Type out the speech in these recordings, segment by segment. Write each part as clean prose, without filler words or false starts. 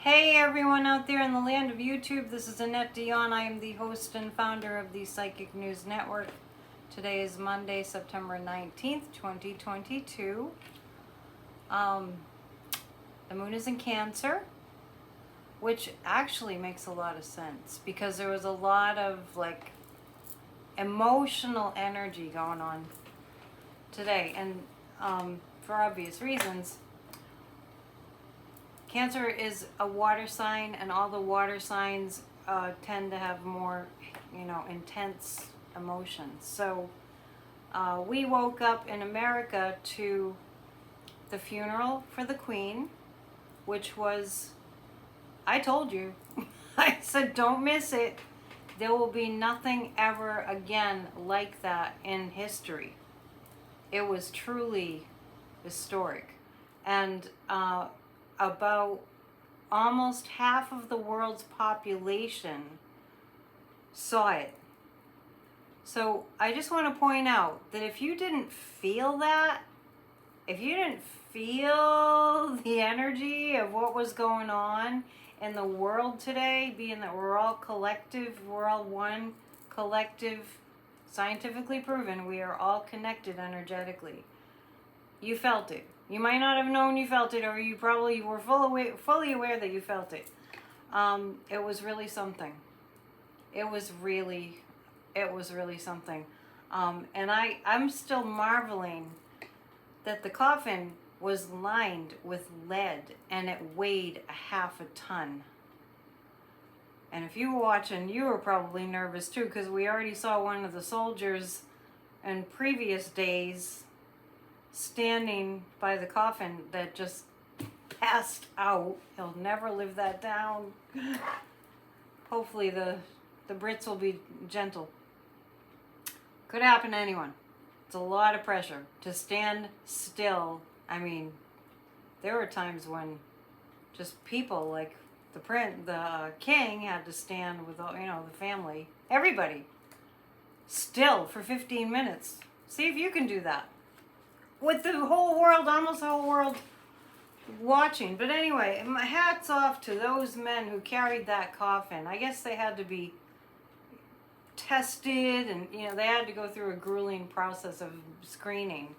Hey everyone out there in the land of YouTube, this is Annette Dion. I am the host and founder of the Psychic News Network. Today is Monday, September 19th, 2022. The moon is in Cancer, which actually makes a lot of sense because there was a lot of emotional energy going on today, and for obvious reasons. Cancer is a water sign, and all the water signs tend to have more, intense emotions. So we woke up in America to the funeral for the Queen, which was, I told you, I said don't miss it. There will be nothing ever again like that in history. It was truly historic. And about almost half of the world's population saw it. So I just want to point out that if you didn't feel that, if you didn't feel the energy of what was going on in the world today, being that we're all collective, we're all one collective, scientifically proven, we are all connected energetically. You felt it. You might not have known you felt it, or you probably were fully aware that you felt it. It was really something. It was really something. And I'm still marveling that the coffin was lined with lead and it weighed a half a ton. And if you were watching, you were probably nervous too, because we already saw one of the soldiers in previous days standing by the coffin that just passed out. He'll never live that down. Hopefully the Brits will be gentle. Could happen to anyone. It's a lot of pressure to stand still. I mean, there were times when just people like the king had to stand with all, the family, everybody, still for 15 minutes. See if you can do that. With the whole world, almost the whole world watching. But anyway, my hat's off to those men who carried that coffin. I guess they had to be tested, and they had to go through a grueling process of screening.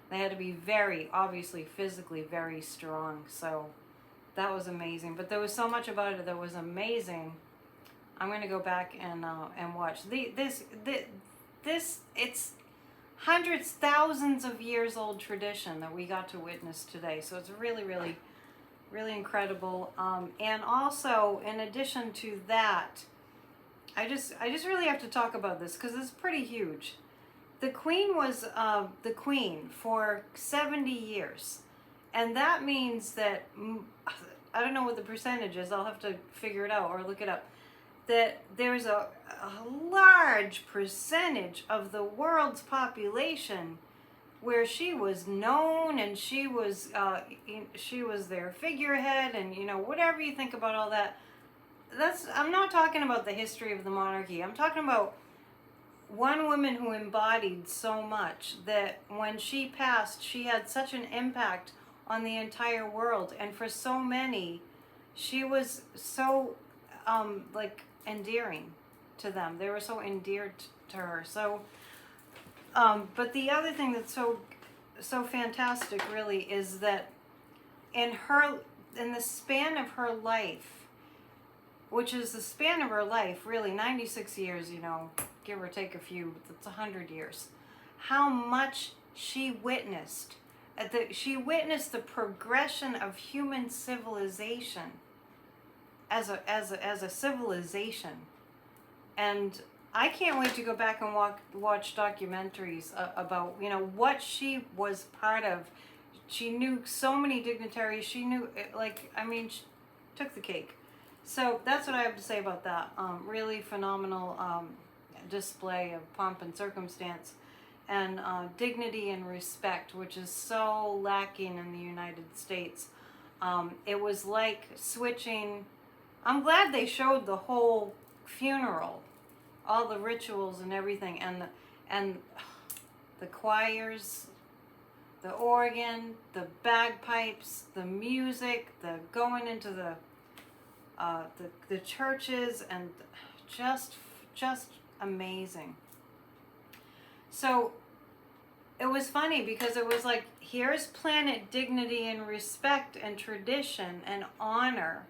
They had to be very, obviously, physically very strong. So that was amazing. But there was so much about it that was amazing. I'm going to go back and watch this. It's hundreds, thousands of years old tradition that we got to witness today. So it's really, really, really incredible. And also, in addition to that, I just really have to talk about this because it's pretty huge. The Queen was the Queen for 70 years. And that means that, I don't know what the percentage is. I'll have to figure it out or look it up. That there's a large percentage of the world's population where she was known, and she was their figurehead, and whatever you think about all that. I'm not talking about the history of the monarchy. I'm talking about one woman who embodied so much that when she passed, she had such an impact on the entire world, and for so many, she was so endearing to them. They were so endeared to her. So, but the other thing that's so fantastic, really, is that in the span of her life, which is the span of her life, really 96 years, give or take a few, that's 100 years, how much she witnessed. She witnessed the progression of human civilization as a civilization. And I can't wait to go back and watch documentaries about what she was part of. She knew so many dignitaries. She knew she took the cake. So that's what I have to say about that. Really phenomenal display of pomp and circumstance, and dignity and respect, which is so lacking in the United States. It was like switching. I'm glad they showed the whole funeral, all the rituals and everything, and the choirs, the organ, the bagpipes, the music, the going into the the churches, and just amazing. So it was funny because it was like, here's planet dignity and respect and tradition and honor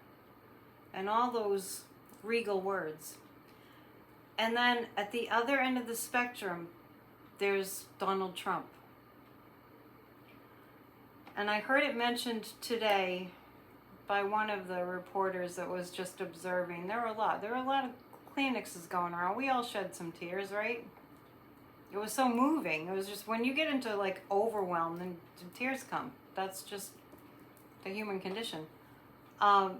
and all those regal words. And then at the other end of the spectrum, there's Donald Trump. And I heard it mentioned today by one of the reporters that was just observing. There were a lot of Kleenexes going around. We all shed some tears, right? It was so moving. It was just, when you get into like overwhelm, then tears come. That's just the human condition. I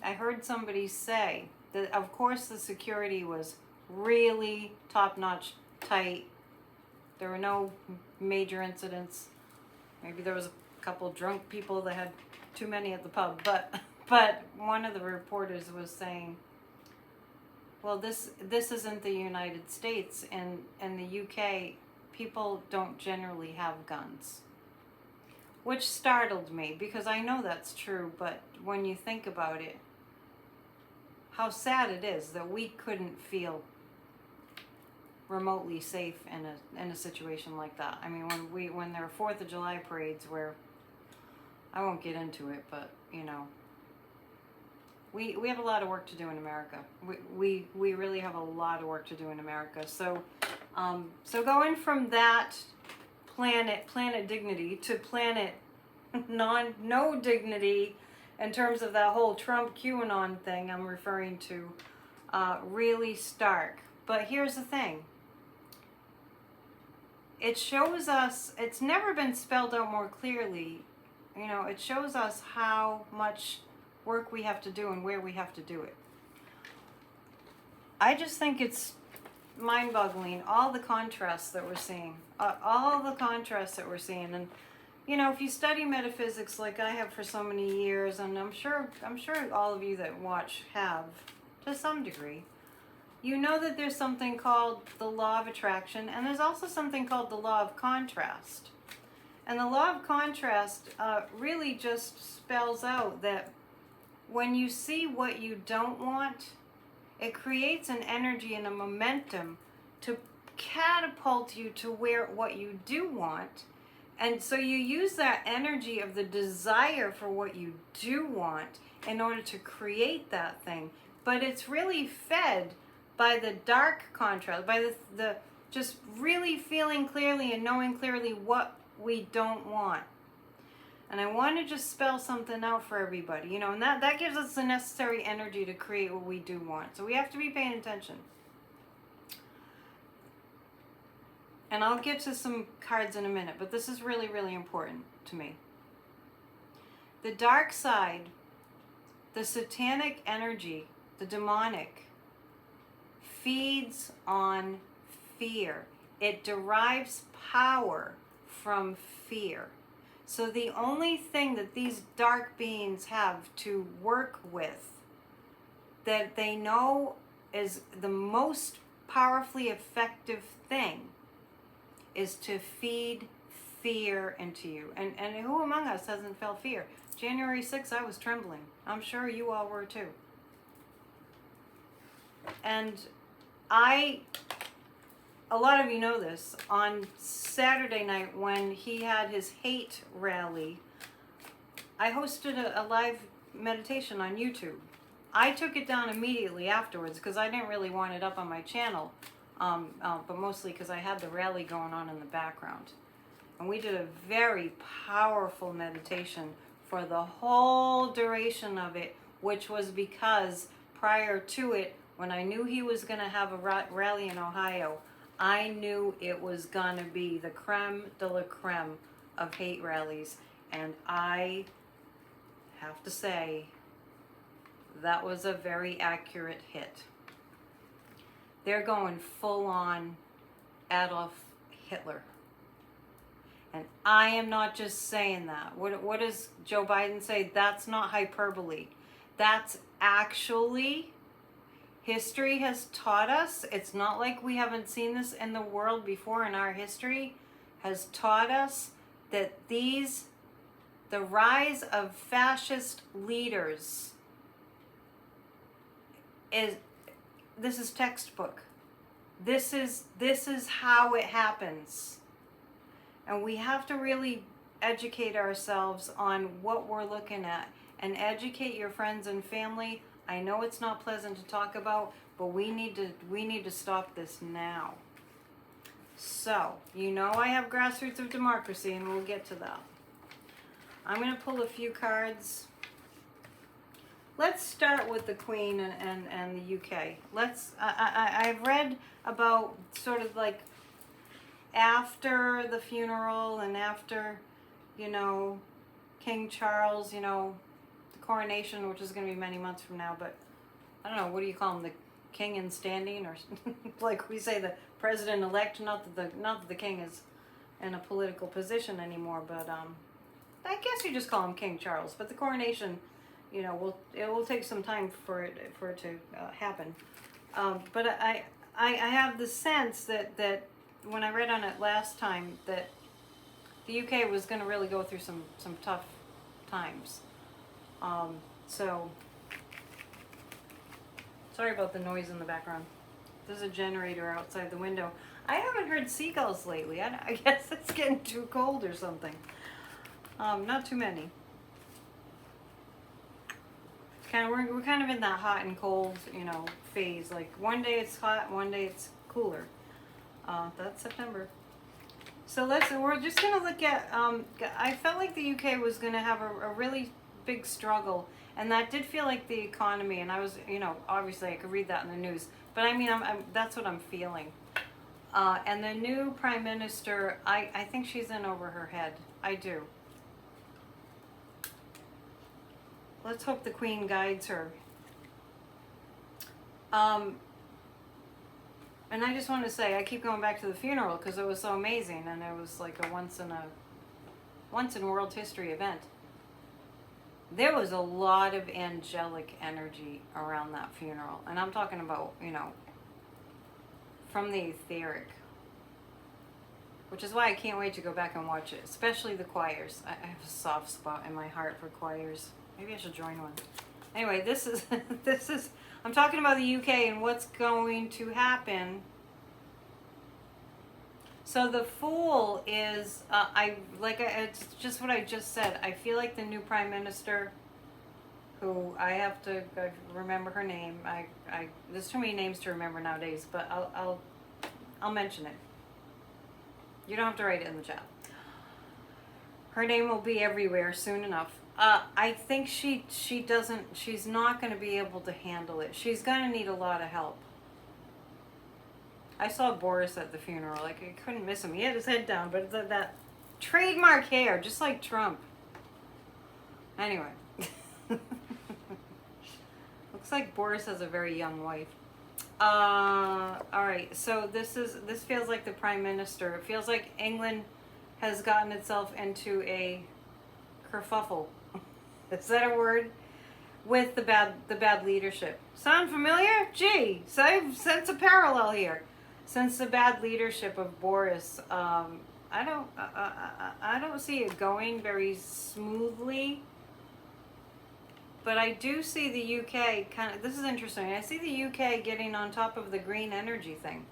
heard somebody say that, of course, the security was really top-notch, tight. There were no major incidents. Maybe there was a couple drunk people that had too many at the pub, but one of the reporters was saying, well, this isn't the United States. In the UK, people don't generally have guns, which startled me because I know that's true, but when you think about it, how sad it is that we couldn't feel remotely safe in a situation like that. I mean, when there are 4th of July parades where, I won't get into it, but you know, we have a lot of work to do in America. We really have a lot of work to do in America. So so going from that planet dignity to planet no dignity in terms of that whole Trump QAnon thing I'm referring to, really stark. But here's the thing. It shows us, it's never been spelled out more clearly, you know, it shows us how much work we have to do and where we have to do it. I just think it's mind-boggling, all the contrasts that we're seeing. And you know, if you study metaphysics like I have for so many years, and I'm sure all of you that watch have to some degree, you know that there's something called the law of attraction, and there's also something called the law of contrast. And the law of contrast really just spells out that when you see what you don't want, it creates an energy and a momentum to catapult you to what you do want. And so you use that energy of the desire for what you do want in order to create that thing. But it's really fed by the dark contrast, by the just really feeling clearly and knowing clearly what we don't want. And I want to just spell something out for everybody, you know, and that gives us the necessary energy to create what we do want. So we have to be paying attention. And I'll get to some cards in a minute, but this is really, really important to me. The dark side, the satanic energy, the demonic, feeds on fear. It derives power from fear. So the only thing that these dark beings have to work with, that they know is the most powerfully effective thing, is to feed fear into you. And who among us hasn't felt fear? January 6th, I was trembling. I'm sure you all were too. And a lot of you know this, on Saturday night when he had his hate rally, I hosted a live meditation on YouTube. I took it down immediately afterwards because I didn't really want it up on my channel, but mostly because I had the rally going on in the background. And we did a very powerful meditation for the whole duration of it, which was because prior to it, when I knew he was going to have a rally in Ohio, I knew it was going to be the creme de la creme of hate rallies. And I have to say, that was a very accurate hit. They're going full on Adolf Hitler. And I am not just saying that. What does Joe Biden say? That's not hyperbole. That's actually, history has taught us. It's not like we haven't seen this in the world before in our history. Has taught us that the rise of fascist leaders is, this is textbook. This is how it happens. And we have to really educate ourselves on what we're looking at, and educate your friends and family. I know it's not pleasant to talk about, but we need to stop this now. So, you know, I have Grassroots of Democracy, and we'll get to that. I'm going to pull a few cards. Let's start with the Queen and the UK. I've read about sort of like after the funeral and after, you know, King Charles, you know, the coronation, which is going to be many months from now, but I don't know, what do you call him, the king in standing, or like we say, the president-elect, not that the king is in a political position anymore, but I guess you just call him King Charles, but the coronation, you know, it will take some time for it to happen. But I have the sense that when I read on it last time, that the UK was going to really go through some tough times. So, sorry about the noise in the background. There's a generator outside the window. I haven't heard seagulls lately. I guess it's getting too cold or something. Not too many. We're kind of in that hot and cold, you know, phase. Like one day it's hot, one day it's cooler. That's September. So we're just gonna look at. I felt like the UK was gonna have a really big struggle, and that did feel like the economy. And I was, you know, obviously I could read that in the news, but I mean, that's what I'm feeling. And the new prime minister, I think she's in over her head. I do. Let's hope the Queen guides her. And I just want to say, I keep going back to the funeral because it was so amazing, and it was like a once in world history event. There was a lot of angelic energy around that funeral, and I'm talking about, you know, from the etheric, which is why I can't wait to go back and watch it, especially the choirs. I have a soft spot in my heart for choirs. Maybe I should join one. Anyway, this is I'm talking about the UK and what's going to happen. So the Fool is, it's just what I just said. I feel like the new Prime Minister, who I have to remember her name. There's too many names to remember nowadays, but I'll mention it. You don't have to write it in the chat. Her name will be everywhere soon enough. I think she's not going to be able to handle it. She's going to need a lot of help. I saw Boris at the funeral. Like, I couldn't miss him. He had his head down, but that trademark hair, just like Trump. Anyway. Looks like Boris has a very young wife. Alright, so this feels like the Prime Minister. It feels like England has gotten itself into a kerfuffle. Is that a word? With the bad leadership. Sound familiar? Gee, so I sense a parallel here. Since the bad leadership of Boris, I don't see it going very smoothly. But I do see the UK this is interesting. I see the UK getting on top of the green energy thing,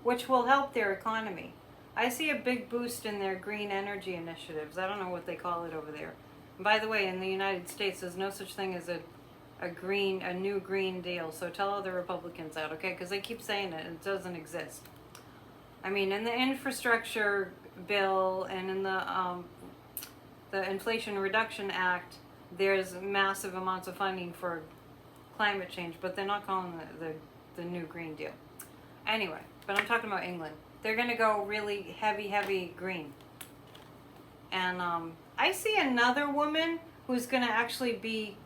which will help their economy. I see a big boost in their green energy initiatives. I don't know what they call it over there. And by the way, in the United States, there's no such thing as a new Green Deal. So tell all the Republicans that, okay? Because they keep saying it, and it doesn't exist. I mean, in the infrastructure bill and in the Inflation Reduction Act, there's massive amounts of funding for climate change, but they're not calling it the new Green Deal. Anyway, but I'm talking about England. They're going to go really heavy green. And I see another woman who's going to actually be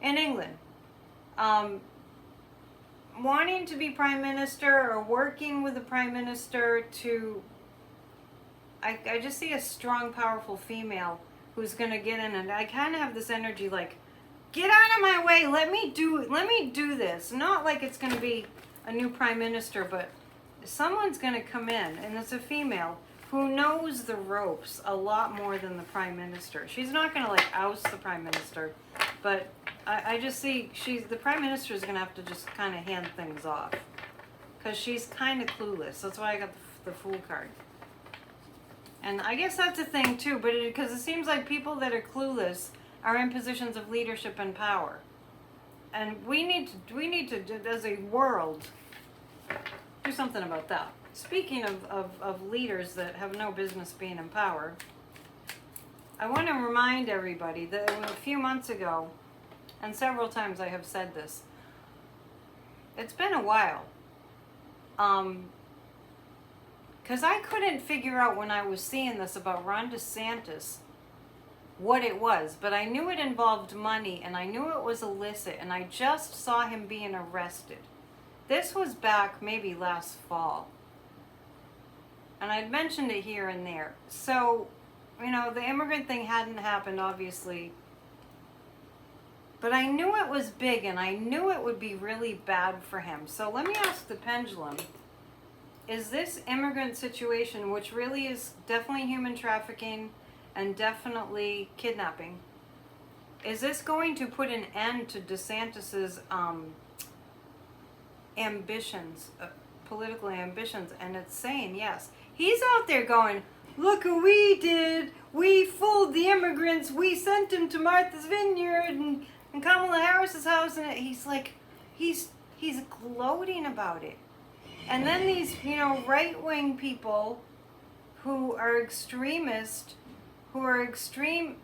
in England, wanting to be Prime Minister or working with the Prime Minister to... I just see a strong, powerful female who's going to get in, and I kind of have this energy like, get out of my way, let me do this. Not like it's going to be a new Prime Minister, but someone's going to come in, and it's a female who knows the ropes a lot more than the Prime Minister. She's not going to like oust the Prime Minister, but I just see the Prime Minister is going to have to just kind of hand things off. Because she's kind of clueless. That's why I got the Fool card. And I guess that's a thing too, but because it seems like people that are clueless are in positions of leadership and power. And we need to, as a world, do something about that. Speaking of leaders that have no business being in power, I want to remind everybody that a few months ago, and several times I have said this, it's been a while. Because I couldn't figure out when I was seeing this about Ron DeSantis what it was, but I knew it involved money and I knew it was illicit, and I just saw him being arrested. This was back maybe last fall. And I'd mentioned it here and there. So, you know, the immigrant thing hadn't happened, obviously. But I knew it was big and I knew it would be really bad for him. So let me ask the pendulum. Is this immigrant situation, which really is definitely human trafficking and definitely kidnapping, is this going to put an end to DeSantis's ambitions, political ambitions? And it's saying yes. He's out there going, look what we did. We fooled the immigrants. We sent them to Martha's Vineyard and Kamala Harris's house. And he's like, he's gloating about it. And then these, you know, right-wing people who are extremist, who are extreme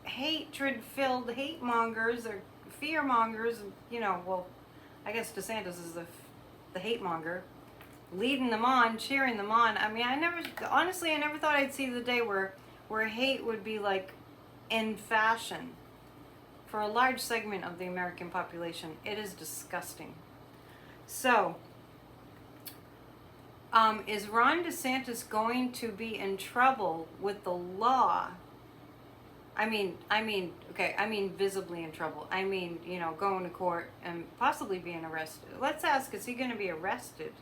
hatred-filled hate mongers or fear mongers, you know, well, I guess DeSantis is the hate monger, leading them on, cheering them on. I mean, honestly, I never thought I'd see the day where hate would be like in fashion for a large segment of the American population. It is disgusting. So, is Ron DeSantis going to be in trouble with the law? I mean, visibly in trouble. I mean, you know, going to court and possibly being arrested. Let's ask, is he going to be arrested?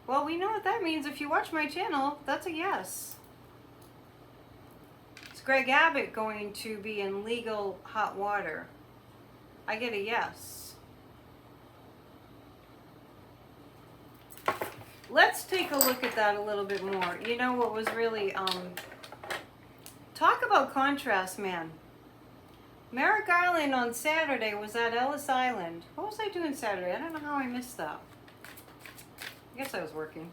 Well, we know what that means. If you watch my channel, that's a yes. Is Greg Abbott going to be in legal hot water? I get a yes. Let's take a look at that a little bit more. You know what was really, talk about contrast, man. Merrick Garland on Saturday was at Ellis Island. What was I doing Saturday? I don't know how I missed that. I guess I was working.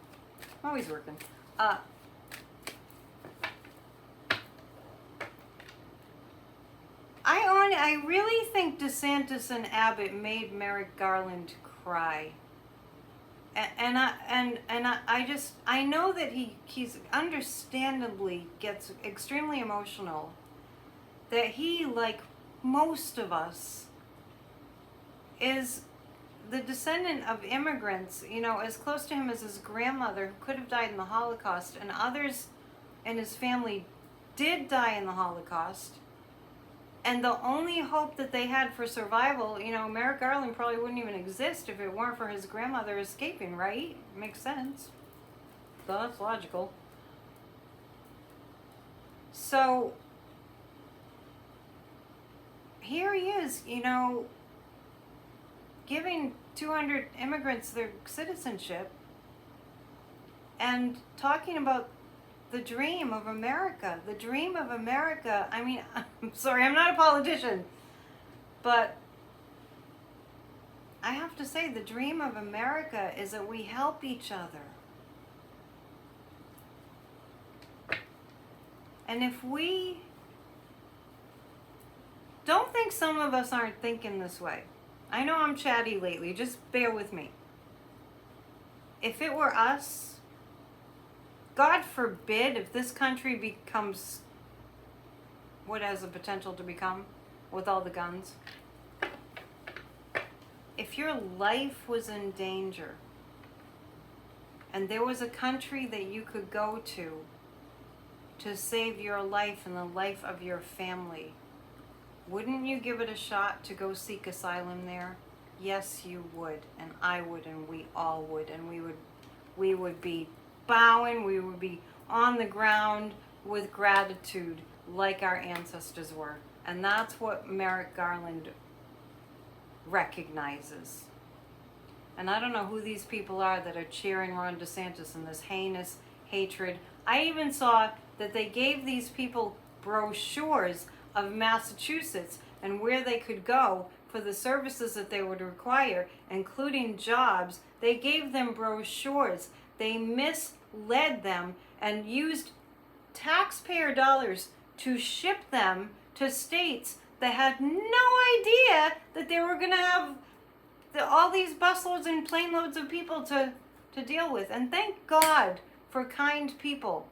I'm always working. I really think DeSantis and Abbott made Merrick Garland cry. I know that he's understandably gets extremely emotional. That he, like most of us, is the descendant of immigrants, you know, as close to him as his grandmother, who could have died in the Holocaust, and others in his family did die in the Holocaust. And the only hope that they had for survival, you know, Merrick Garland probably wouldn't even exist if it weren't for his grandmother escaping, right? Makes sense. So that's logical. So, here he is, you know, giving 200 immigrants their citizenship and talking about the dream of America. The dream of America. I mean, I'm sorry, I'm not a politician, but I have to say the dream of America is that we help each other. And if we don't think some of us aren't thinking this way. I know I'm chatty lately, just bear with me. If it were us, God forbid, if this country becomes what it has the potential to become with all the guns, if your life was in danger and there was a country that you could go to save your life and the life of your family, wouldn't you give it a shot to go seek asylum there? Yes, you would, and I would, and we all would, and we would be bowing, we would be on the ground with gratitude like our ancestors were. And that's what Merrick Garland recognizes. And I don't know who these people are that are cheering Ron DeSantis in this heinous hatred. I even saw that they gave these people brochures of Massachusetts and where they could go for the services that they would require, including jobs. They gave them brochures. They misled them and used taxpayer dollars to ship them to states that had no idea that they were going to have all these busloads and plane loads of people to deal with. And thank God for kind people.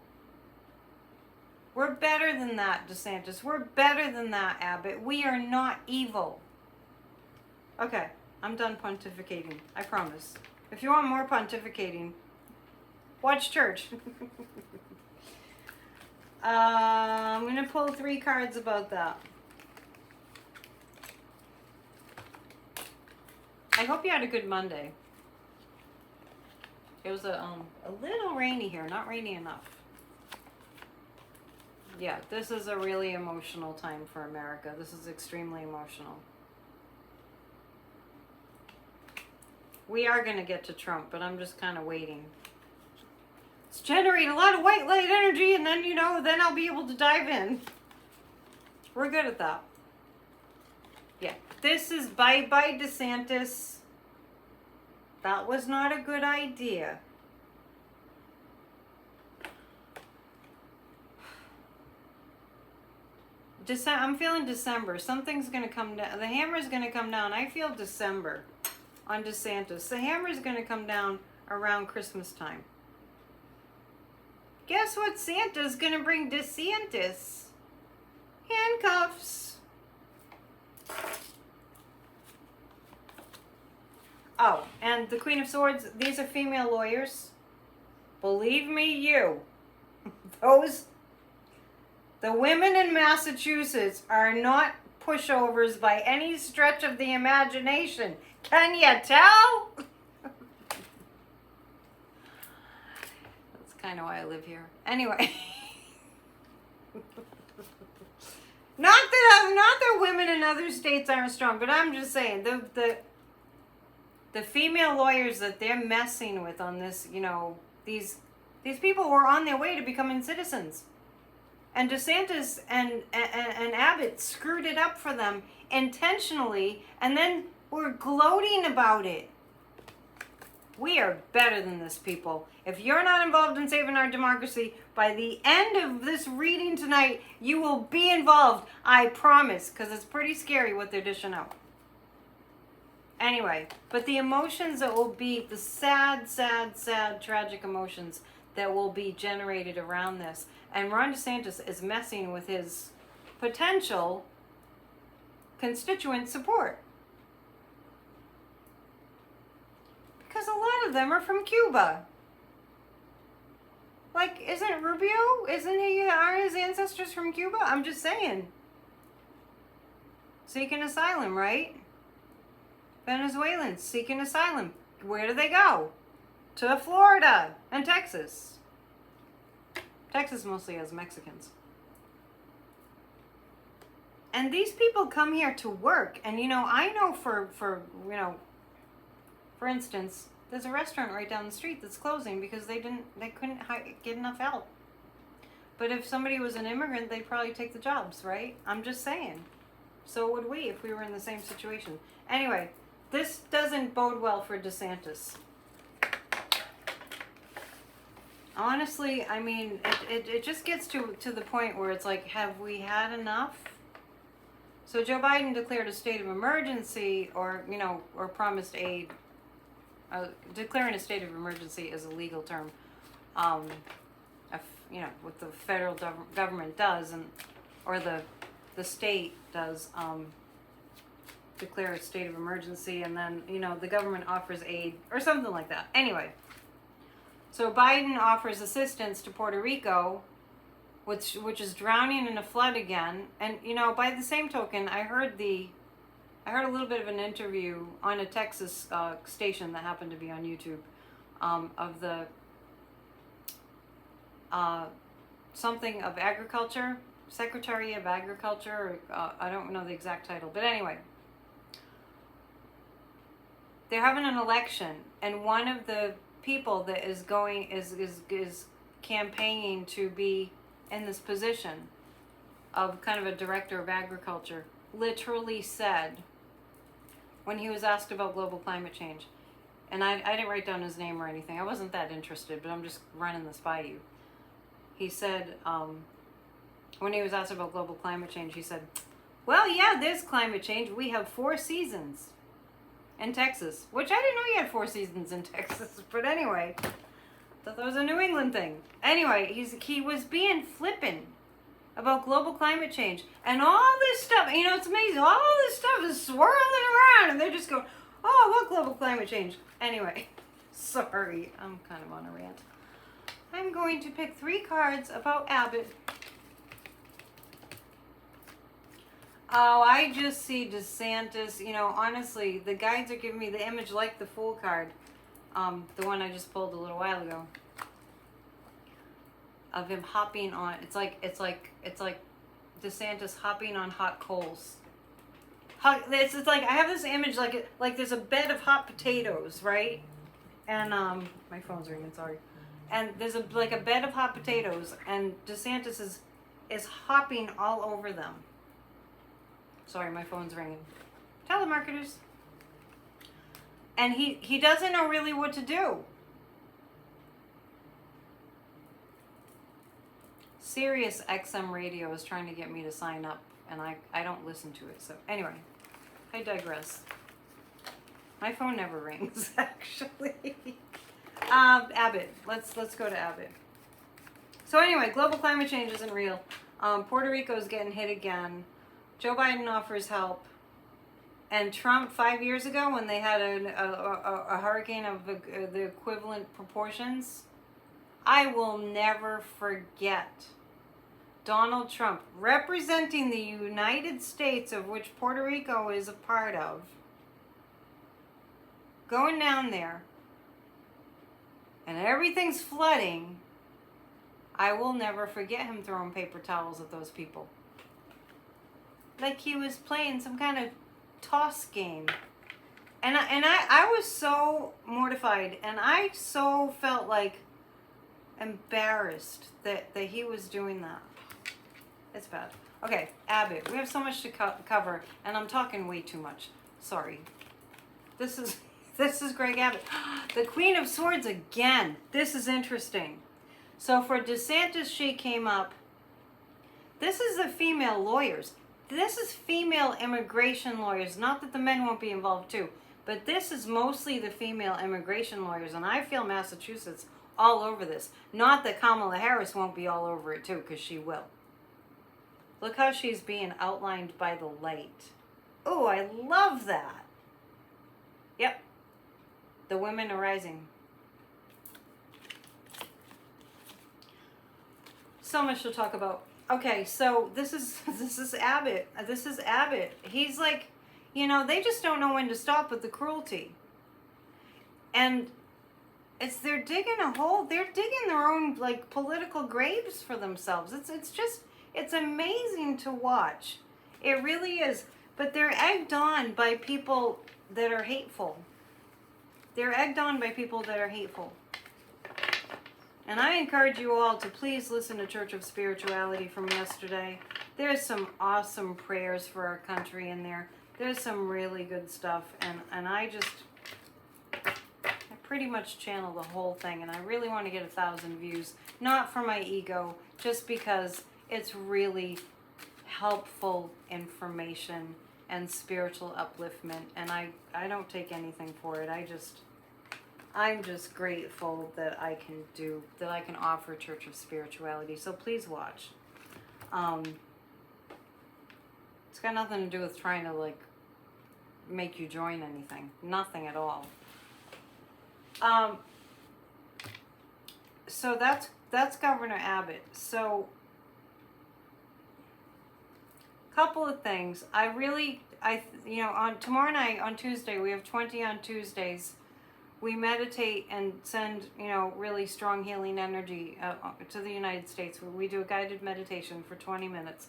We're better than that, DeSantis. We're better than that, Abbott. We are not evil. Okay, I'm done pontificating. I promise. If you want more pontificating, watch church. I'm going to pull 3 cards about that. I hope you had a good Monday. It was a little rainy here, not rainy enough. Yeah, this is a really emotional time for America. This is extremely emotional. We are going to get to Trump, but I'm just kind of waiting. Let's generate a lot of white light energy, and then, then I'll be able to dive in. We're good at that. Yeah, this is bye-bye DeSantis. That was not a good idea. I'm feeling December. Something's going to come down. The hammer's going to come down. I feel December on DeSantis. The hammer's going to come down around Christmas time. Guess what Santa's going to bring DeSantis? Handcuffs. Oh, and the Queen of Swords, these are female lawyers. Believe me, the women in Massachusetts are not pushovers by any stretch of the imagination. Can you tell? That's kind of why I live here. Anyway. Not that women in other states aren't strong, but I'm just saying, the female lawyers that they're messing with on this, these people were on their way to becoming citizens. And DeSantis and Abbott screwed it up for them intentionally, and then we're gloating about it. We are better than this, people. If you're not involved in saving our democracy, by the end of this reading tonight, you will be involved. I promise, because it's pretty scary what they're dishing out. Anyway, but the emotions that will be, the sad, tragic emotions that will be generated around this. And Ron DeSantis is messing with his potential constituent support. Because a lot of them are from Cuba. Like, isn't Rubio? Are his ancestors from Cuba? I'm just saying. Seeking asylum, right? Venezuelans seeking asylum. Where do they go? To Florida and Texas. Texas mostly has Mexicans. And these people come here to work. And, I know for instance, there's a restaurant right down the street that's closing because they couldn't get enough help. But if somebody was an immigrant, they'd probably take the jobs, right? I'm just saying. So would we if we were in the same situation. Anyway, this doesn't bode well for DeSantis. Honestly, I mean, it just gets to the point where it's like, have we had enough? So Joe Biden declared a state of emergency or promised aid. Declaring a state of emergency is a legal term. What the federal government does, or the state does, declare a state of emergency, and then, the government offers aid or something like that. Anyway. So Biden offers assistance to Puerto Rico, which is drowning in a flood again. And by the same token, I heard a little bit of an interview on a Texas station that happened to be on YouTube of the something of agriculture. Secretary of Agriculture, or, I don't know the exact title, but anyway, they're having an election, and one of the people that is going is campaigning to be in this position of kind of a director of agriculture literally said, when he was asked about global climate change, and I didn't write down his name or anything, I wasn't that interested, but I'm just running this by you. He said, when he was asked about global climate change, he said, well, yeah, there's climate change. We have 4 seasons in Texas, which I didn't know you had 4 seasons in Texas, but anyway, thought that was a New England thing. Anyway, he was being flippant about global climate change, and all this stuff, you know, it's amazing, all this stuff is swirling around, and they're just going, oh, what global climate change? Anyway, sorry, I'm kind of on a rant. I'm going to pick 3 cards about Abbott. Oh, I just see DeSantis, you know, honestly, the guides are giving me the image like the Fool card, the one I just pulled a little while ago, of him hopping on, it's like DeSantis hopping on hot coals. It's like, I have this image like there's a bed of hot potatoes, right? And, my phone's ringing, sorry. And there's a bed of hot potatoes, and DeSantis is hopping all over them. Sorry, my phone's ringing. Telemarketers. And he doesn't know really what to do. Sirius XM radio is trying to get me to sign up, and I don't listen to it. So anyway, I digress. My phone never rings, actually. Abbott. Let's go to Abbott. So anyway, global climate change isn't real. Puerto Rico is getting hit again. Joe Biden offers help. And Trump, 5 years ago, when they had a hurricane of the equivalent proportions, I will never forget Donald Trump, representing the United States, of which Puerto Rico is a part of, going down there, and everything's flooding. I will never forget him throwing paper towels at those people. Like he was playing some kind of toss game. And I was so mortified, and I so felt like embarrassed that he was doing that. It's bad. Okay, Abbott. We have so much to cover, and I'm talking way too much. Sorry. This is Greg Abbott. The Queen of Swords again. This is interesting. So for DeSantis, she came up. This is the female lawyers. This is female immigration lawyers. Not that the men won't be involved too, but this is mostly the female immigration lawyers, and I feel Massachusetts all over this. Not that Kamala Harris won't be all over it too, because she will. Look how she's being outlined by the light. Oh, I love that. Yep. The women are rising. So much to talk about. Okay, so this is Abbott. This is Abbott. He's like, you know, they just don't know when to stop with the cruelty. And they're digging a hole. They're digging their own like political graves for themselves. It's amazing to watch. It really is. But they're egged on by people that are hateful. They're egged on by people that are hateful. And I encourage you all to please listen to Church of Spirituality from yesterday. There's some awesome prayers for our country in there. There's some really good stuff. And I pretty much channel the whole thing. And I really want to get 1,000 views. Not for my ego, just because it's really helpful information and spiritual upliftment. And I don't take anything for it. I'm just grateful that I can offer Church of Spirituality. So please watch. It's got nothing to do with trying to like make you join anything. Nothing at all. So that's Governor Abbott. So couple of things. On tomorrow night, on Tuesday, we have 20 on Tuesdays we meditate and send, really strong healing energy to the United States. We do a guided meditation for 20 minutes.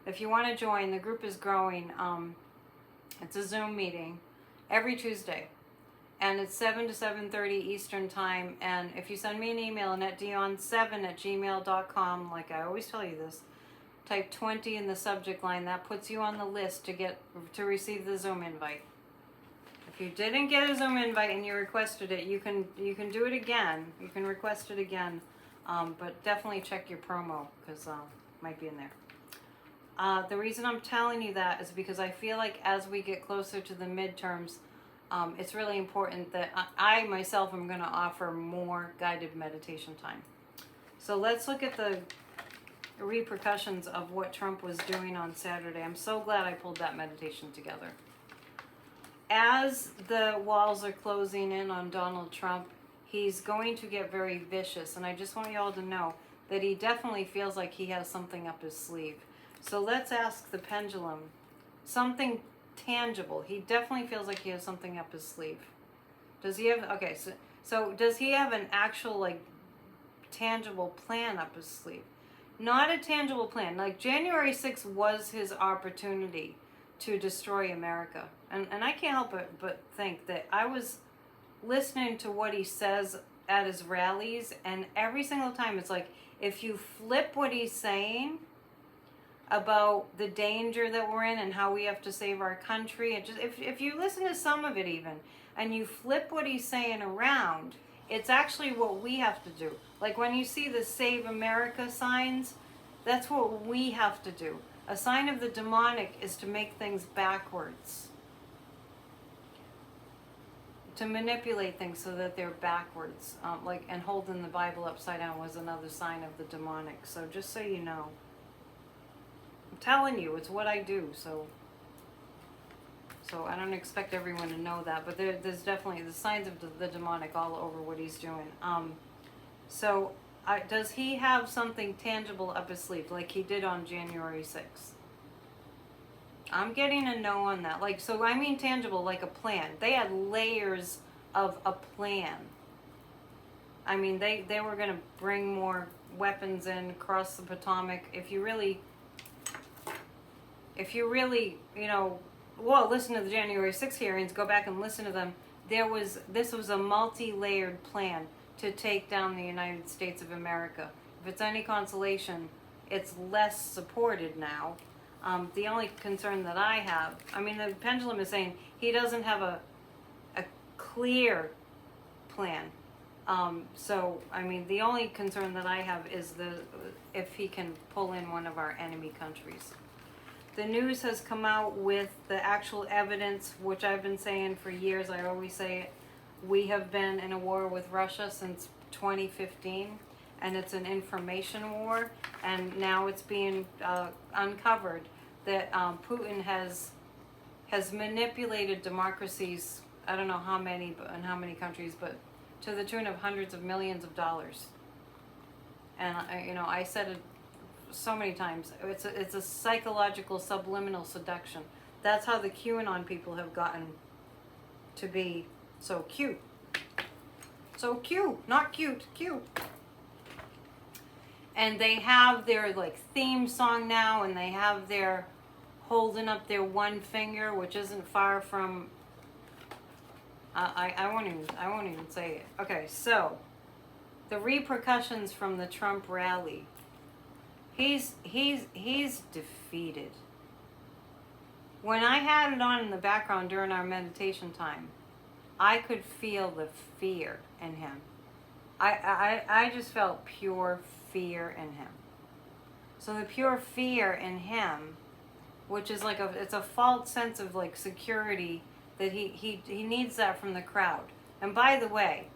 If you want to join, the group is growing. It's a Zoom meeting every Tuesday. And it's 7 to 7:30 Eastern time. And if you send me an email, AnnetteDion7@gmail.com, like I always tell you this, type 20 in the subject line. That puts you on the list to receive the Zoom invite. If you didn't get a Zoom invite and you requested it, you can do it again. You can request it again, but definitely check your promo because it might be in there. The reason I'm telling you that is because I feel like as we get closer to the midterms, it's really important that I myself am going to offer more guided meditation time. So let's look at the repercussions of what Trump was doing on Saturday. I'm so glad I pulled that meditation together. As the walls are closing in on Donald Trump, he's going to get very vicious. And I just want you all to know that he definitely feels like he has something up his sleeve. So let's ask the pendulum. Something tangible. He definitely feels like he has something up his sleeve. Does he have, okay, so does he have an actual, like, tangible plan up his sleeve? Not a tangible plan. Like, January 6th was his opportunity to destroy America. And I can't help but think that I was listening to what he says at his rallies, and every single time it's like, if you flip what he's saying about the danger that we're in and how we have to save our country, and just if you listen to some of it even, and you flip what he's saying around, it's actually what we have to do. Like when you see the Save America signs, that's what we have to do. A sign of the demonic is to make things backwards. To manipulate things so that they're backwards. And holding the Bible upside down was another sign of the demonic. So just so you know. I'm telling you, it's what I do. So I don't expect everyone to know that. But there's definitely the signs of the demonic all over what he's doing. Does he have something tangible up his sleeve like he did on January 6th? I'm getting a no on that. So I mean tangible, like a plan. They had layers of a plan. I mean, they were going to bring more weapons in across the Potomac. If you really, listen to the January 6th hearings, go back and listen to them. This was a multi-layered plan to take down the United States of America. If it's any consolation, it's less supported now. The only concern that I have, the pendulum is saying he doesn't have a clear plan. The only concern that I have is if he can pull in one of our enemy countries. The news has come out with the actual evidence, which I've been saying for years. I always say it. We have been in a war with Russia since 2015, and it's an information war, and now it's being uncovered that Putin has manipulated democracies, I don't know how many, but in how many countries, but to the tune of hundreds of millions of dollars. And I said it so many times. It's a psychological subliminal seduction. That's how the QAnon people have gotten to be so cute. So cute, not cute, cute. And they have their theme song now, and they have their holding up their one finger, which isn't far from. I won't even say it. Okay, so the repercussions from the Trump rally. He's defeated. When I had it on in the background during our meditation time, I could feel the fear in him. I just felt pure fear in him. So the pure fear in him, which is it's a false sense of security that he needs that from the crowd. And by the way,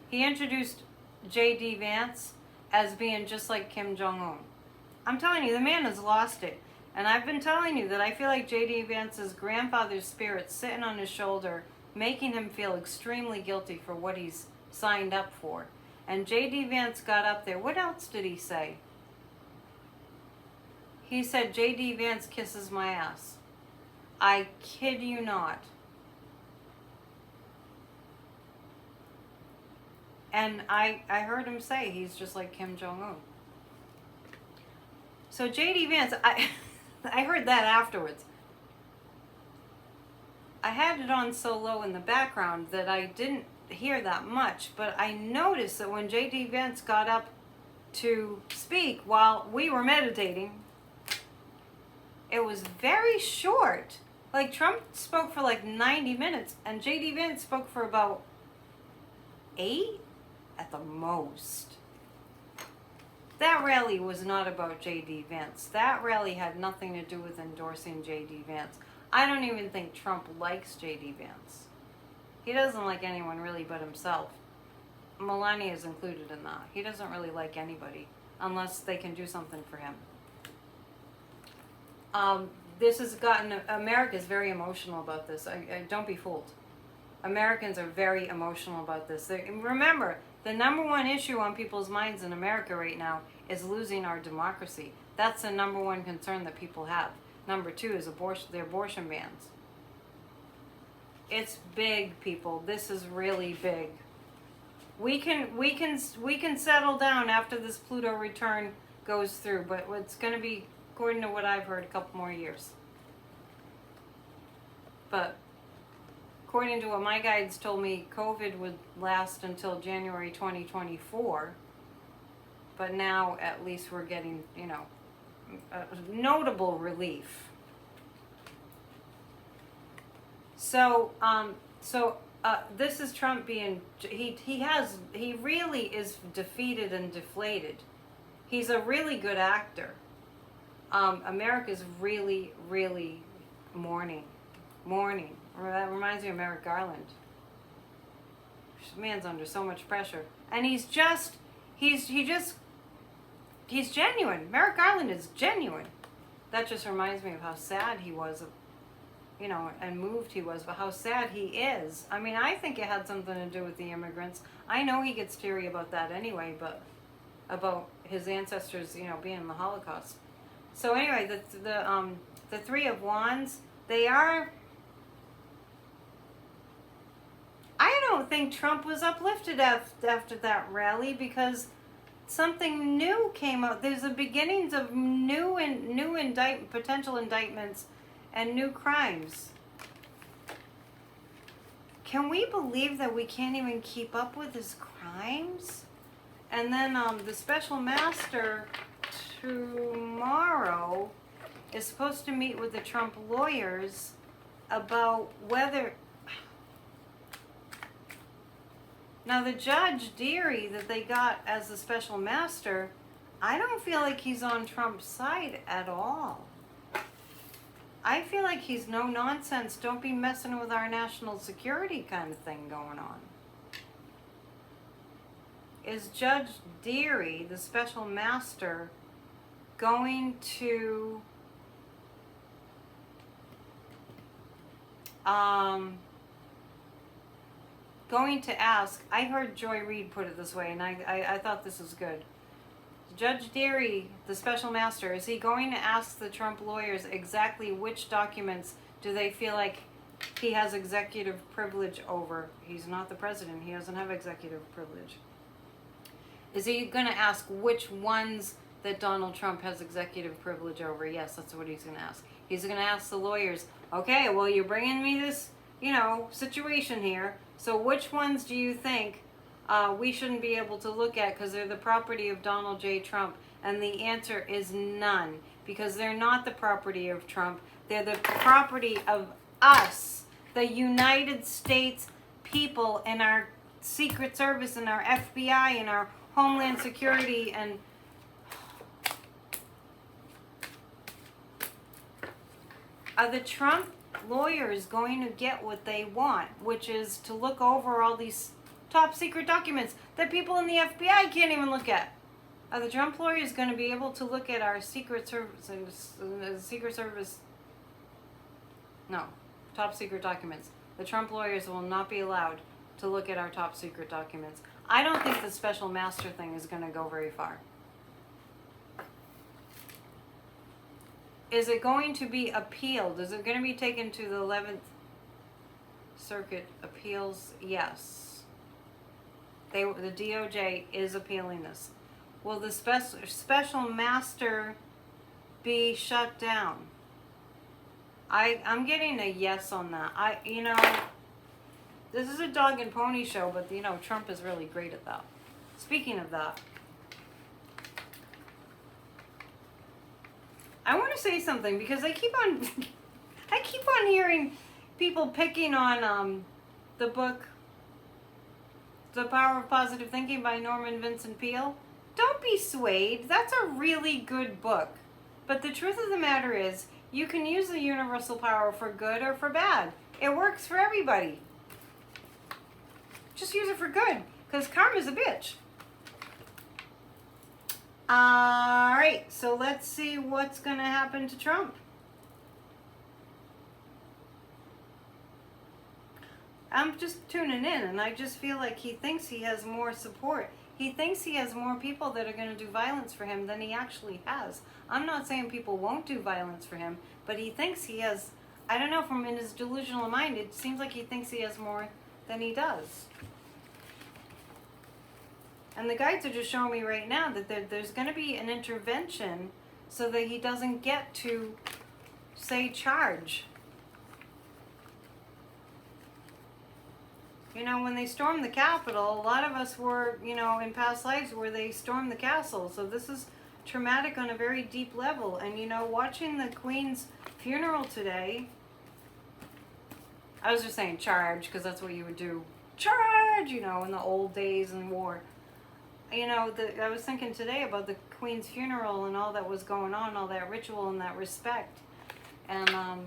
he introduced J.D. Vance as being just like Kim Jong-un. I'm telling you, the man has lost it. And I've been telling you that I feel like J.D. Vance's grandfather's spirit sitting on his shoulder, making him feel extremely guilty for what he's signed up for. And J.D. Vance got up there. What else did he say? He said, J.D. Vance kisses my ass. I kid you not. And I heard him say he's just like Kim Jong-un. So J.D. Vance, I heard that afterwards. I had it on so low in the background that I didn't hear that much, but I noticed that when J.D. Vance got up to speak while we were meditating, it was very short. Like, Trump spoke for like 90 minutes, and J.D. Vance spoke for about 8 at the most. That rally was not about J.D. Vance. That rally had nothing to do with endorsing J.D. Vance. I don't even think Trump likes J.D. Vance. He doesn't like anyone really but himself. Melania is included in that. He doesn't really like anybody unless they can do something for him. This has gotten, America's very emotional about this. Don't be fooled. Americans are very emotional about this. Remember, the number one issue on people's minds in America right now is losing our democracy. That's the number one concern that people have. Number two is the abortion bans. It's big, people. This is really big. We can settle down after this Pluto return goes through, but it's going to be, according to what I've heard, a couple more years. But according to what my guides told me, COVID would last until January 2024. But now at least we're getting, a notable relief. So this is Trump being, he really is defeated and deflated. He's a really good actor. America's really, really mourning. That reminds me of Merrick Garland. This man's under so much pressure. And he's genuine. Merrick Garland is genuine. That just reminds me of how sad he was, and moved he was, but how sad he is. I mean, I think it had something to do with the immigrants. I know he gets teary about that anyway, but about his ancestors, being in the Holocaust. So anyway, the Three of Wands, they are, I don't think Trump was uplifted after that rally because something new came out. There's the beginnings of potential indictments and new crimes. Can we believe that we can't even keep up with his crimes? And then the special master tomorrow is supposed to meet with the Trump lawyers about whether... Now the Judge Deary that they got as the special master, I don't feel like he's on Trump's side at all. I feel like he's no nonsense, don't be messing with our national security kind of thing going on. Is Judge Deary, the special master, going to ask, I heard Joy Reid put it this way, and I thought this was good. Judge Deary, the special master, is he going to ask the Trump lawyers exactly which documents do they feel like he has executive privilege over? He's not the president. He doesn't have executive privilege. Is he going to ask which ones that Donald Trump has executive privilege over? Yes, that's what he's going to ask. He's going to ask the lawyers, okay, well, you're bringing me this, situation here. So which ones do you think we shouldn't be able to look at because they're the property of Donald J. Trump? And the answer is none, because they're not the property of Trump. They're the property of us, the United States people, and our Secret Service, and our FBI, and our Homeland Security, and are the Trump lawyers going to get what they want, which is to look over all these top secret documents that people in the FBI can't even look at? Are the Trump lawyers going to be able to look at our Secret Service? No, top secret documents. The Trump lawyers will not be allowed to look at our top secret documents. I don't think the special master thing is going to go very far. Is it going to be appealed? Is it going to be taken to the 11th Circuit Appeals? Yes. The DOJ is appealing this. Will the special master be shut down? I'm getting a yes on that. This is a dog and pony show, but Trump is really great at that. Speaking of that, I want to say something because I keep on hearing people picking on the book The Power of Positive Thinking by Norman Vincent Peale. Don't be swayed. That's a really good book. But the truth of the matter is, you can use the universal power for good or for bad. It works for everybody. Just use it for good, because karma's a bitch. Alright, so let's see what's going to happen to Trump. I'm just tuning in, and I just feel like he thinks he has more support. He thinks he has more people that are going to do violence for him than he actually has. I'm not saying people won't do violence for him, but he thinks he has, I don't know, from in his delusional mind, it seems like he thinks he has more than he does. And the guides are just showing me right now that there's going to be an intervention so that he doesn't get to, say, charge. When they stormed the Capitol, a lot of us were, in past lives where they stormed the castle. So this is traumatic on a very deep level. And, watching the Queen's funeral today, I was just saying charge, because that's what you would do. Charge, in the old days in war. I was thinking today about the Queen's funeral and all that was going on, all that ritual and that respect. And a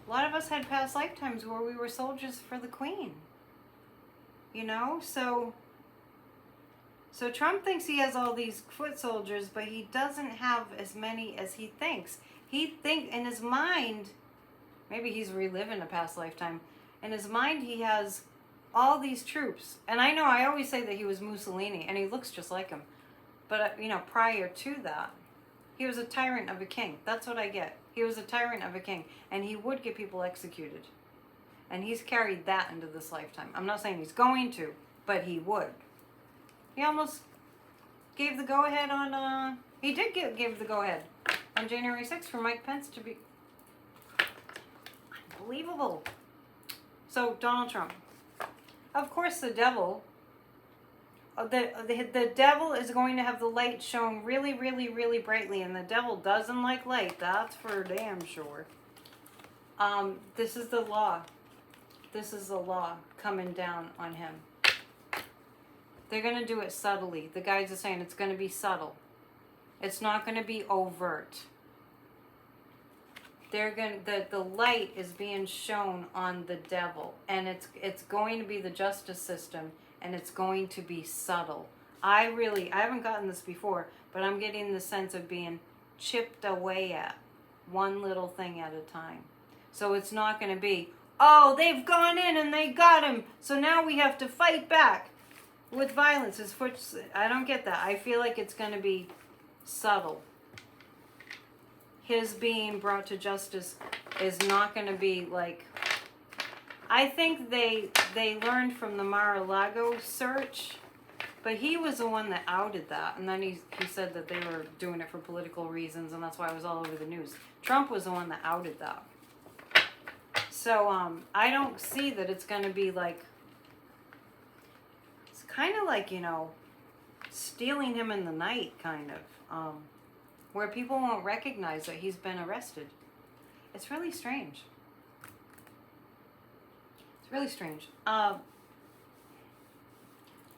lot of us had past lifetimes where we were soldiers for the Queen. So Trump thinks he has all these foot soldiers, but he doesn't have as many as he thinks. He thinks in his mind, maybe he's reliving a past lifetime. In his mind, he has all these troops. And I know I always say that he was Mussolini, and he looks just like him. But, prior to that, he was a tyrant of a king. That's what I get. He was a tyrant of a king, and he would get people executed. And he's carried that into this lifetime. I'm not saying he's going to, but he would. He almost gave the go-ahead on, he did give the go-ahead on January 6th for Mike Pence to be unbelievable. So, Donald Trump. Of course, the devil, the devil is going to have the light shown really, really, really brightly, and the devil doesn't like light. That's for damn sure. This is the law. This is the law coming down on him. They're going to do it subtly. The guys are saying it's going to be subtle. It's not going to be overt. The light is being shown on the devil, and it's going to be the justice system, and it's going to be subtle. I haven't gotten this before, but I'm getting the sense of being chipped away at, one little thing at a time. So it's not going to be, oh, they've gone in and they got him, so now we have to fight back with violence. I don't get that. I feel like it's going to be subtle. His being brought to justice is not going to be like, I think they learned from the Mar-a-Lago search, but he was the one that outed that, and then he said that they were doing it for political reasons, and that's why it was all over the news. Trump was the one that outed that. So I don't see that it's going to be like, it's kind of like, stealing him in the night, kind of. Where people won't recognize that he's been arrested. It's really strange. It's really strange.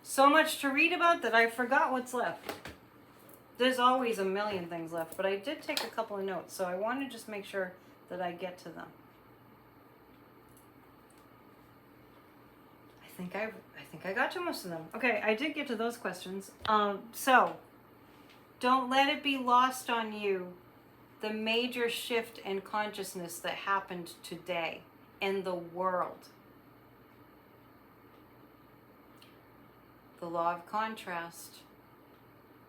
So much to read about that I forgot what's left. There's always a million things left, but I did take a couple of notes, so I want to just make sure that I get to them. I think I got to most of them. Okay, I did get to those questions. So don't let it be lost on you the major shift in consciousness that happened today in the world. The law of contrast.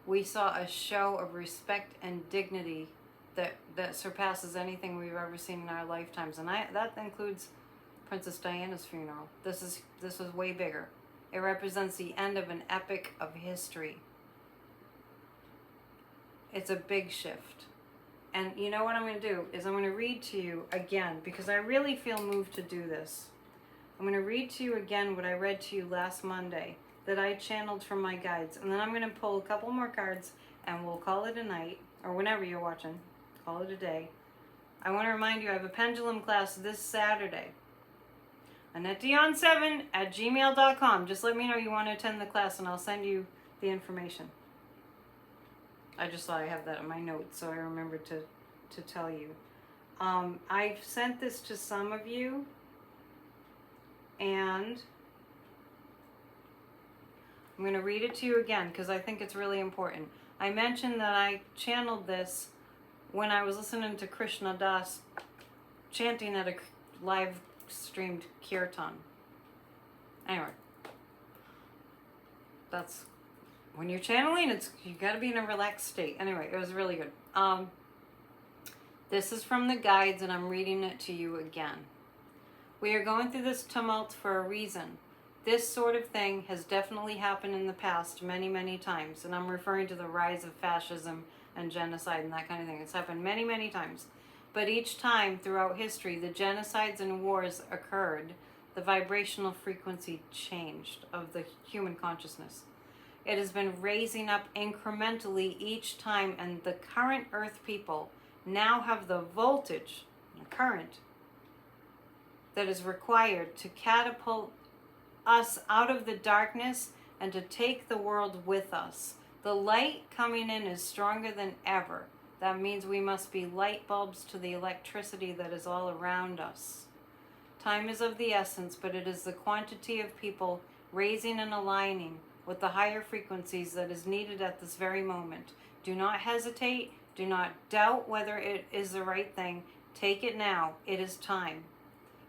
We saw a show of respect and dignity that surpasses anything we've ever seen in our lifetimes, and that includes Princess Diana's funeral. This is way bigger. It represents the end of an epic of history. It's a big shift. And you know what I'm going to do is I'm going to read to you again, because I really feel moved to do this. I'm going to read to you again what I read to you last Monday that I channeled from my guides. And then I'm going to pull a couple more cards and we'll call it a night, or whenever you're watching, call it a day. I want to remind you I have a pendulum class this Saturday. AnnetteDion7@gmail.com. Just let me know you want to attend the class and I'll send you the information. I just thought I have that in my notes, so I remembered to tell you. I've sent this to some of you, and I'm going to read it to you again because I think it's really important. I mentioned that I channeled this when I was listening to Krishna Das chanting at a live streamed kirtan. Anyway, that's when you're channeling, you got to be in a relaxed state. Anyway, it was really good. This is from the guides, and I'm reading it to you again. We are going through this tumult for a reason. This sort of thing has definitely happened in the past many, many times, and I'm referring to the rise of fascism and genocide and that kind of thing. It's happened many, many times. But each time throughout history, the genocides and wars occurred, the vibrational frequency changed of the human consciousness. It has been raising up incrementally each time, and the current Earth people now have the voltage, the current, that is required to catapult us out of the darkness and to take the world with us. The light coming in is stronger than ever. That means we must be light bulbs to the electricity that is all around us. Time is of the essence, but it is the quantity of people raising and aligning with the higher frequencies that is needed at this very moment. Do not hesitate. Do not doubt whether it is the right thing. Take it now. It is time.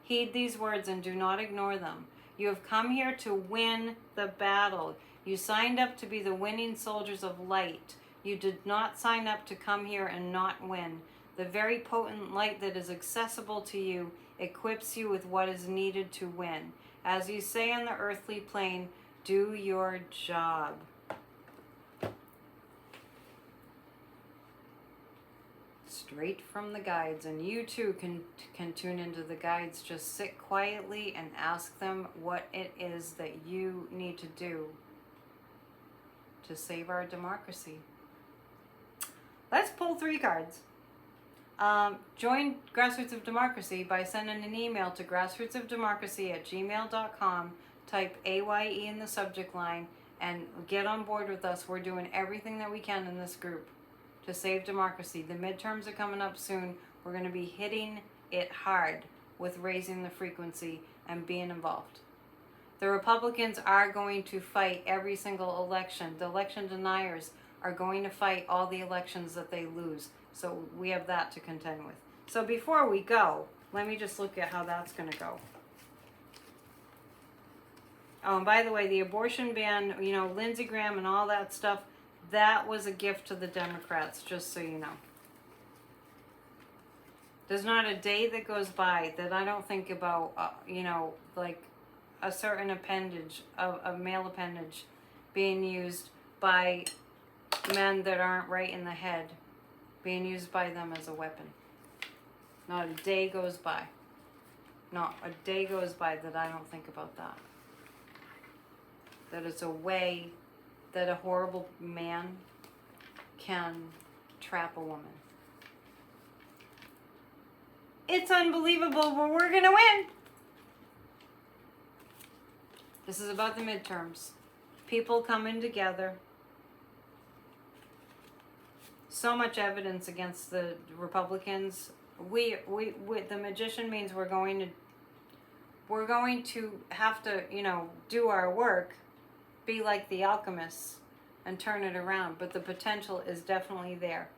Heed these words and do not ignore them. You have come here to win the battle. You signed up to be the winning soldiers of light. You did not sign up to come here and not win. The very potent light that is accessible to you equips you with what is needed to win. As you say on the earthly plane, do your job. Straight from the guides, and you too can tune into the guides. Just sit quietly and ask them what it is that you need to do to save our democracy. Let's pull 3 cards. Join Grassroots of Democracy by sending an email to grassrootsofdemocracy@gmail.com. Type AYE in the subject line and get on board with us. We're doing everything that we can in this group to save democracy. The midterms are coming up soon. We're going to be hitting it hard with raising the frequency and being involved. The Republicans are going to fight every single election. The election deniers are going to fight all the elections that they lose. So we have that to contend with. So before we go, let me just look at how that's going to go. Oh, and by the way, the abortion ban, Lindsey Graham and all that stuff, that was a gift to the Democrats, just so you know. There's not a day that goes by that I don't think about, like a certain appendage, a male appendage, being used by men that aren't right in the head, being used by them as a weapon. Not a day goes by. Not a day goes by that I don't think about that. That it's a way that a horrible man can trap a woman. It's unbelievable, but we're gonna win. This is about the midterms. People coming together. So much evidence against the Republicans. The magician means we're going to have to, do our work, be like the alchemists and turn it around. But the potential is definitely there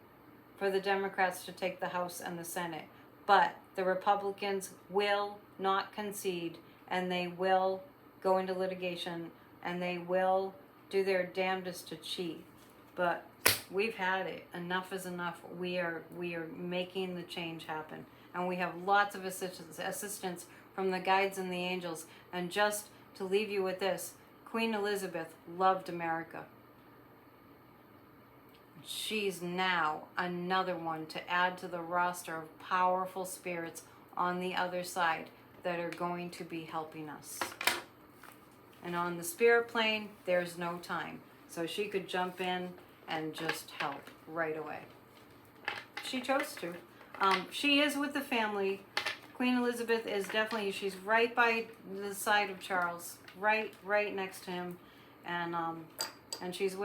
for the Democrats to take the House and the Senate. But the Republicans will not concede, and they will go into litigation, and they will do their damnedest to cheat. But we've had it. Enough is enough. We are making the change happen. And we have lots of assistance from the guides and the angels. And just to leave you with this, Queen Elizabeth loved America. She's now another one to add to the roster of powerful spirits on the other side that are going to be helping us. And on the spirit plane, there's no time. So she could jump in and just help right away. She chose to. She is with the family. Queen Elizabeth is definitely, she's right by the side of Charles, right next to him. And she's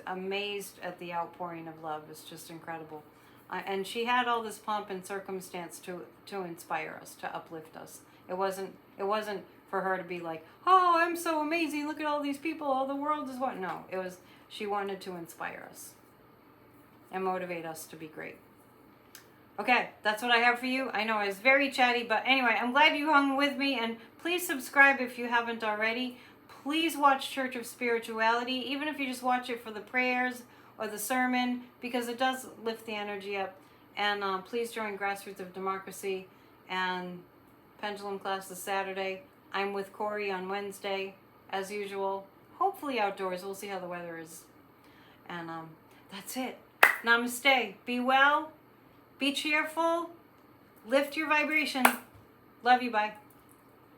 amazed at the outpouring of love. It's just incredible. And she had all this pomp and circumstance to inspire us, to uplift us. It wasn't for her to be like, oh, I'm so amazing, look at all these people, all the world is what. No, it was, she wanted to inspire us and motivate us to be great. Okay, that's what I have for you. I know I was very chatty, but anyway, I'm glad you hung with me, and please subscribe if you haven't already. Please watch Church of Spirituality, even if you just watch it for the prayers or the sermon, because it does lift the energy up. And please join Grassroots of Democracy and Pendulum class this Saturday. I'm with Corey on Wednesday, as usual. Hopefully outdoors. We'll see how the weather is. And that's it. Namaste. Be well. Be cheerful. Lift your vibration. Love you. Bye.